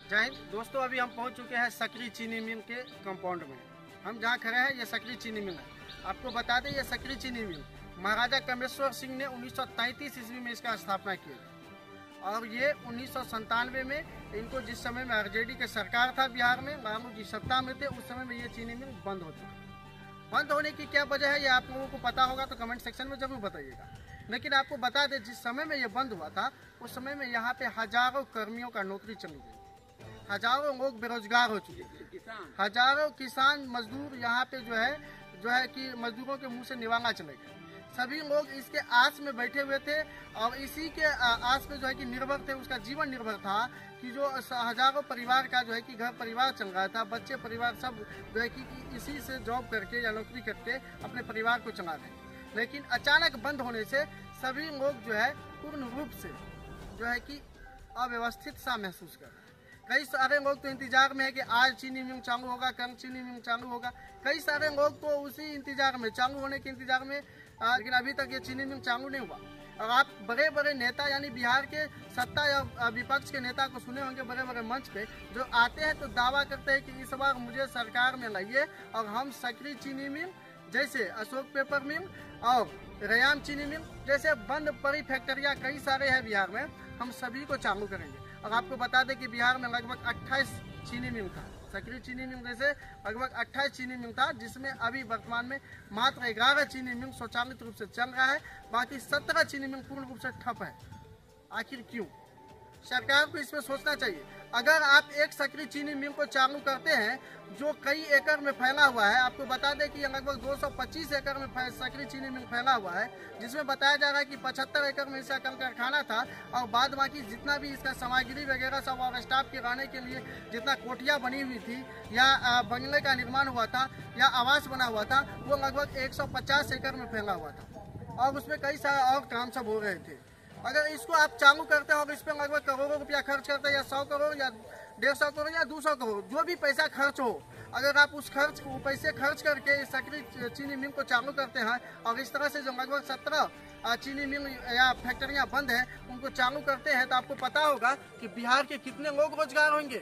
जय हिंद दोस्तों, अभी हम पहुंच चुके हैं सकरी चीनी मिल के कंपाउंड में। हम जहां खड़े हैं ये सकरी चीनी मिल है। आपको बता दें ये सकरी चीनी मिल महाराजा कमेश्वर सिंह ने 1933 ईस्वी में इसका स्थापना की और ये 1997 में इनको जिस समय में आरजेडी के सरकार था बिहार में, लालू जी सत्ता में थे, उस समय में ये चीनी मिल बंद हो चुकी। बंद होने की क्या वजह है ये आप लोगों को पता होगा तो कमेंट सेक्शन में जरूर बताइएगा। लेकिन आपको बता दें जिस समय में ये बंद हुआ था उस समय में यहाँ पे हजारों कर्मियों का नौकरी चली गई, हजारों लोग बेरोजगार हो चुके थे, हजारों किसान मजदूर यहाँ पे जो है कि मजदूरों के मुंह से निवाला चले गए। सभी लोग इसके आस में बैठे हुए थे और इसी के आस में जो है कि निर्भर थे, उसका जीवन निर्भर था कि जो हजारों परिवार का जो है कि घर परिवार चल रहा था, बच्चे परिवार सब जो है कि इसी से जॉब करके या नौकरी करके अपने परिवार को चला रहे। लेकिन अचानक बंद होने से सभी लोग जो है पूर्ण रूप से जो है कि अव्यवस्थित सा महसूस कर रहे हैं। कई सारे लोग तो इंतजार में है कि आज चीनी मिल चालू होगा, कल चीनी मिल चालू होगा। कई सारे लोग तो उसी इंतजार में, चालू होने के इंतजार में, लेकिन अभी तक ये चीनी मिल चालू नहीं हुआ। और आप बड़े बड़े नेता यानी बिहार के सत्ता या विपक्ष के नेता को सुने होंगे बड़े बड़े मंच पे, जो आते हैं तो दावा करते हैं कि इस बार मुझे सरकार में लाइए और हम सकरी चीनी मिल जैसे अशोक पेपर मिल और रयाम चीनी मिल जैसे बंद पड़ी फैक्ट्रियाँ कई सारे हैं बिहार में, हम सभी को चालू करेंगे। और आपको बता दें कि बिहार में लगभग 28 चीनी मिल था, सकरी चीनी मिल जैसे लगभग 28 चीनी मिल था, जिसमें अभी वर्तमान में मात्र 11 चीनी मिल स्वचालित रूप से चल रहा है, बाकी 17 चीनी मिल पूर्ण रूप से ठप है। आखिर क्यों? सरकार को इसमें सोचना चाहिए। अगर आप एक सकरी चीनी मिल को चालू करते हैं जो कई एकड़ में फैला हुआ है, आपको बता दें कि लगभग 225 एकड़ में सकरी चीनी मिल फैला हुआ है, जिसमें बताया जा रहा है कि 75 एकड़ में इसका कल कारखाना था और बाद बाकी जितना भी इसका सामग्री वगैरह सब और स्टाफ के रहने के लिए जितना कोठियाँ बनी हुई थी या बंगले का निर्माण हुआ था या आवास बना हुआ था, वो लगभग 150 एकड़ में फैला हुआ था और उसमें कई सारे और काम सब हो रहे थे। अगर इसको आप चालू करते हो और इस पर लगभग करोड़ों रुपया खर्च करते हैं, या 100 करोड़ या 150 करोड़ या 200 करोड़, जो भी पैसा खर्च हो, अगर आप उस पैसे खर्च करके इस सकरी चीनी मिल को चालू करते हैं और इस तरह से जो लगभग 17 चीनी मिल या फैक्ट्रियां बंद हैं उनको चालू करते हैं, तो आपको पता होगा कि बिहार के कितने लोग रोजगार होंगे।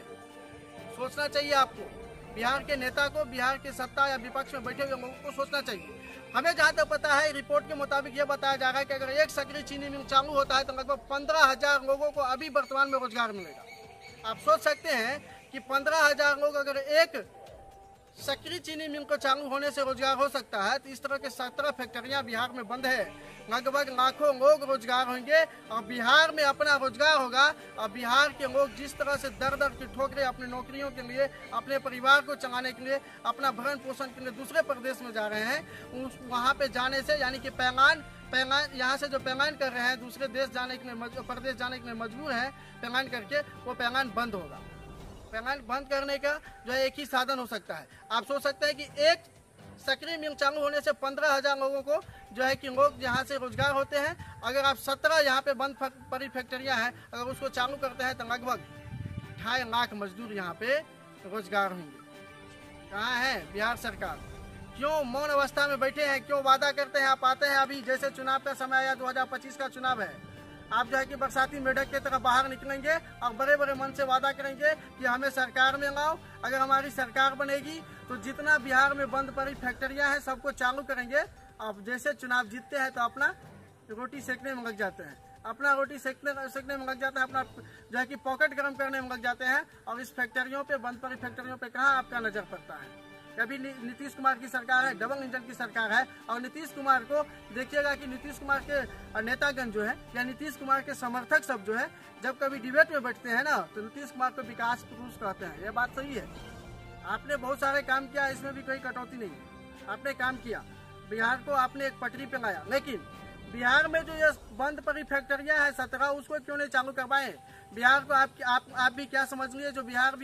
सोचना चाहिए आपको, बिहार के नेता को, बिहार के सत्ता या विपक्ष में बैठे हुए लोगों को सोचना चाहिए। हमें जहाँ तक पता है रिपोर्ट के मुताबिक ये बताया जा रहा है कि अगर एक सकरी चीनी मिल चालू होता है तो लगभग 15,000 लोगों को अभी वर्तमान में रोजगार मिलेगा। आप सोच सकते हैं कि 15,000 लोग अगर एक सकरी चीनी मिल को चालू होने से रोजगार हो सकता है, तो इस तरह के 17 फैक्ट्रियां बिहार में बंद है, लगभग लाखों लोग रोजगार होंगे और बिहार में अपना रोजगार होगा। और बिहार के लोग जिस तरह से दर दर की ठोकरें अपनी नौकरियों के लिए, अपने परिवार को चलाने के लिए, अपना भरण पोषण के लिए दूसरे प्रदेश में जा रहे हैं, वहाँ पे जाने से यानी कि पैमान यहाँ से जो पैमान कर रहे हैं दूसरे देश जाने के लिए, प्रदेश जाने के लिए मजबूर है पैमान करके, वो पैमान बंद होगा। पैमान बंद करने का जो है एक ही साधन हो सकता है। आप सोच सकते हैं कि एक सकरी मिल चालू होने से 15,000 लोगों को जो है कि लोग यहाँ से रोजगार होते हैं। अगर आप 17 यहाँ पे बंद पड़ी फैक्ट्रियाँ हैं, अगर उसको चालू करते हैं तो लगभग 2.5 लाख मजदूर यहाँ पे रोजगार होंगे। कहाँ है बिहार सरकार? क्यों मौन अवस्था में बैठे हैं? क्यों वादा करते हैं? आप आते हैं अभी जैसे चुनाव का समय आया, 2025 का चुनाव है, आप जो है कि बरसाती मेढक की तरह बाहर निकलेंगे और बड़े बड़े मन से वादा करेंगे कि हमें सरकार में लाओ, अगर हमारी सरकार बनेगी तो जितना बिहार में बंद पड़ी फैक्ट्रियां हैं सबको चालू करेंगे। अब जैसे चुनाव जीतते हैं तो अपना रोटी सेकने में लग जाते हैं, अपना रोटी सेकने में लग जाता है, अपना जो है कि पॉकेट गर्म करने में लग जाते हैं। और इस फैक्ट्रियों पे, बंद पड़ी फैक्ट्रियों पे कहाँ आपका नजर पड़ता है? अभी नीतीश कुमार की सरकार है, डबल इंजन की सरकार है, और नीतीश कुमार को देखिएगा कि नीतीश कुमार के नेतागण जो है या नीतीश कुमार के समर्थक सब जो है, जब कभी डिबेट में बैठते हैं ना तो नीतीश कुमार को विकास पुरुष कहते हैं। ये बात सही है, आपने बहुत सारे काम किया, इसमें भी कोई कटौती नहीं है। आपने काम किया, बिहार को आपने एक पटरी पे लाया, लेकिन बिहार में जो ये बंद पड़ी फैक्ट्रियां हैं 17, उसको क्यों नहीं चालू करवाए? बिहार को आप भी क्या समझ लिए जो बिहार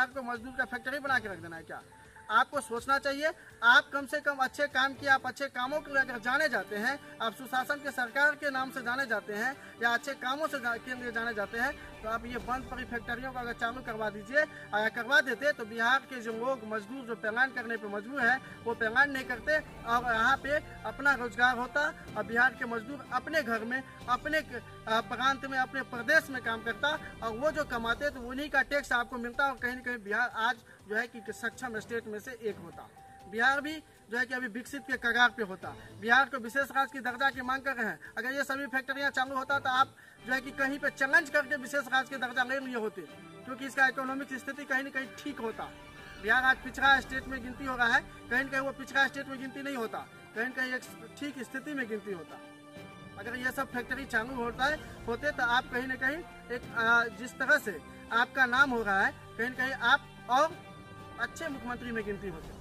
को मजदूर का फैक्ट्री बना के रख देना है क्या? आपको सोचना चाहिए। आप कम से कम अच्छे काम किए, आप अच्छे कामों के लिए अगर जाने जाते हैं, आप सुशासन के सरकार के नाम से जाने जाते हैं या अच्छे कामों से के लिए जाने जाते हैं, तो आप ये बंद पड़ी फैक्ट्रियों को अगर चालू करवा दीजिए, अगर करवा देते तो बिहार के जो लोग मजदूर जो पैलान करने पे मजबूर है वो पैलान नहीं करते और यहाँ पे अपना रोजगार होता और बिहार के मजदूर अपने घर में, अपने प्रांत में, अपने प्रदेश में काम करता और वो जो कमाते तो उन्हीं का टैक्स आपको मिलता और कहीं न कहीं बिहार आज जो है कि सक्षम स्टेट में से एक होता। बिहार भी जो है कि अभी विकसित के कगार पे होता। बिहार को विशेष राज्य की दर्जा की मांग कर रहे हैं। अगर ये सभी फैक्ट्रियां चालू होता तो आप जो है कि कहीं पे चैलेंज करके विशेष राज्य के दर्जा ले लिए होते, क्योंकि इसका इकोनॉमिक स्थिति कहीं न कहीं ठीक होता। बिहार आज पिछड़ा स्टेट में गिनती हो रहा है, कहीं न कहीं वो पिछड़ा स्टेट में गिनती नहीं होता, कहीं न कहीं एक ठीक स्थिति में गिनती होता। अगर ये सब फैक्ट्री चालू होते तो आप कहीं न कहीं एक जिस तरह से आपका नाम हो रहा है, कहीं न कहीं आप और अच्छे मुख्यमंत्री में गिनती होते।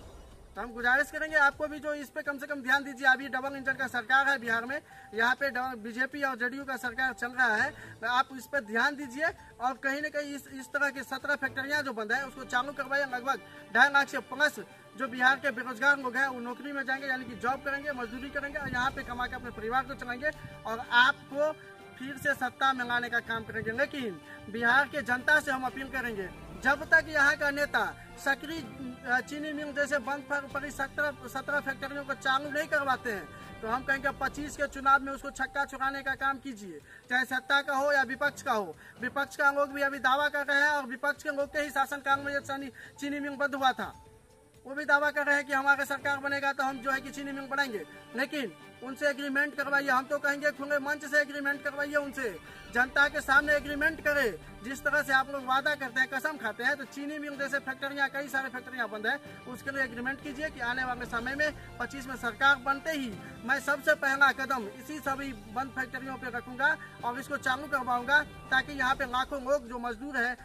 तो हम गुजारिश करेंगे आपको भी जो इस पे कम से कम ध्यान दीजिए। अभी डबल इंजन का सरकार है बिहार में, यहाँ पे बीजेपी और जेडीयू का सरकार चल रहा है, तो आप इस पर ध्यान दीजिए और कहीं न कहीं इस तरह की 17 फैक्ट्रियाँ जो बंद है उसको चालू करवाइए। लगभग 2.5 लाख से प्लस जो बिहार के बेरोजगार लोग हैं वो नौकरी में जाएंगे, यानी कि जॉब करेंगे, मजदूरी करेंगे और यहाँ पे कमा के अपने परिवार को चलाएंगे और आपको फिर से सत्ता में लाने का काम करेंगे। लेकिन बिहार के जनता से हम अपील करेंगे, जब तक यहाँ का नेता सकरी चीनी मिल जैसे बंद पड़ी 17 फैक्ट्रियों को चालू नहीं करवाते हैं तो हम कहेंगे 25 के चुनाव में उसको छक्का छुड़ाने का काम कीजिए, चाहे सत्ता का हो या विपक्ष का हो। विपक्ष का लोग भी अभी दावा कर रहे हैं और विपक्ष के लोग के ही शासनकाल में चीनी मिल बंद हुआ था, वो भी दावा कर रहे हैं कि हमारे सरकार बनेगा तो हम जो है कि चीनी मिल बनाएंगे। लेकिन उनसे एग्रीमेंट करवाइए, हम तो कहेंगे खुले मंच से एग्रीमेंट करवाइए, उनसे जनता के सामने एग्रीमेंट करे। जिस तरह से आप लोग वादा करते हैं, कसम खाते हैं, तो चीनी मिल जैसे फैक्ट्रियां, कई सारे फैक्ट्रियां बंद है, उसके लिए एग्रीमेंट कीजिए कि आने वाले समय में 25 में सरकार बनते ही मैं सबसे पहला कदम इसी सभी बंद फैक्ट्रियों पे रखूंगा और इसको चालू करवाऊंगा, ताकि यहाँ पे लाखों लोग जो मजदूर है,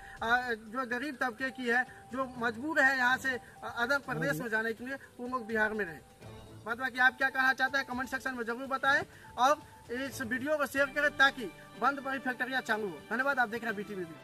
जो गरीब तबके की है, जो मजबूर है यहाँ से अदर प्रदेश में जाने के लिए, वो लोग बिहार में रहे। बाद बाकी आप क्या कहना चाहते हैं कमेंट सेक्शन में जरूर बताएं और इस वीडियो को शेयर करें ताकि बंद पड़ी फैक्ट्रियां चालू हो। धन्यवाद। आप देख रहे हैं BTV।